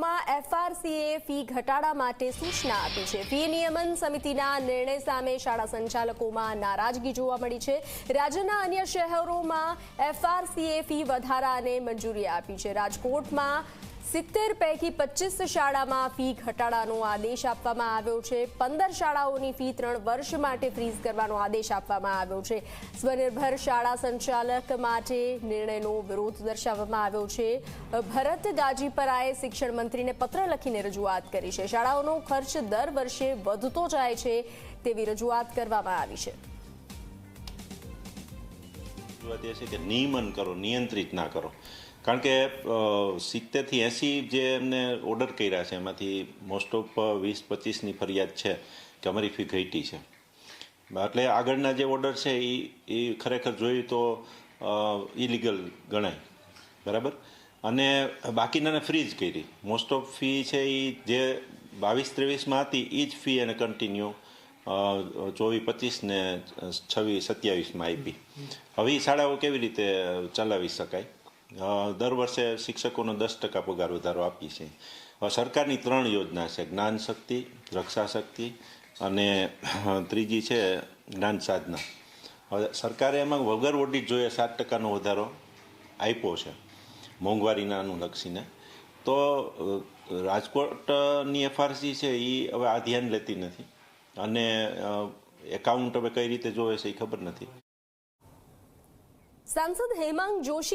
શાળાઓમાં FRCA fee ઘટાડા માટે સૂચના આપી છે। ફી નિયમન સમિતિના નિર્ણય સામે શાળા સંચાલકોમાં નારાજગી જોવા મળી છે। રાજ્યના અન્ય શહેરોમાં એફઆરસીએ ફી વધારાને મંજૂરી આપી છે। રાજકોટમાં 70 પૈકી 25 શાળામાં ફી ઘટાડાનો આદેશ આપવામાં આવ્યો છે। 15 શાળાઓની ફી 3 વર્ષ માટે ફ્રીઝ કરવાનો આદેશ આપવામાં આવ્યો છે। સ્વનિર્ભર શાળા સંચાલક માટે નિર્ણયનો વિરોધ દર્શાવવામાં આવ્યો છે। ભરત ગાજીપરાએ શિક્ષણ મંત્રીને પત્ર લખીને રજૂઆત કરી છે। શાળાઓનો ખર્ચ દર વર્ષે વધતો જાય છે તેવી રજૂઆત કરવામાં આવી છે। નિયમન કરો, નિયંત્રિત ના કરો, કારણ કે 70 થી 80 જે એમને ઓર્ડર કર્યા છે એમાંથી મોસ્ટ ઓફ 20-25ની ફરિયાદ છે કે અમારી ફી ઘટી છે। એટલે આગળના જે ઓર્ડર છે એ ખરેખર જોઈએ તો ઇલીગલ ગણાય, બરાબર। અને બાકીનાને ફ્રીઝ કરી। મોસ્ટ ઓફ ફી છે એ જે 22-23માં હતી એ જ ફી એને કન્ટિન્યુ 24-25 ને 26-27માં આપી। હવે એ શાળાઓ કેવી રીતે ચલાવી શકાય? દર વર્ષે શિક્ષકોનો 10% પગાર વધારો આપી છે। સરકારની 3 યોજના છે, જ્ઞાન શક્તિ, રક્ષા શક્તિ અને ત્રીજી છે જ્ઞાન સાધના। હવે સરકારે એમાં વગર ઓડિટ જોઈએ 7%નો વધારો આપ્યો છે મોંઘવારીના અનુલક્ષીને। તો રાજકોટની એફઆરસી છે એ હવે આ ધ્યાન લેતી નથી અને એકાઉન્ટ હવે કઈ રીતે જોવે છે એ ખબર નથી। સાંસદ હેમાંગ જોશી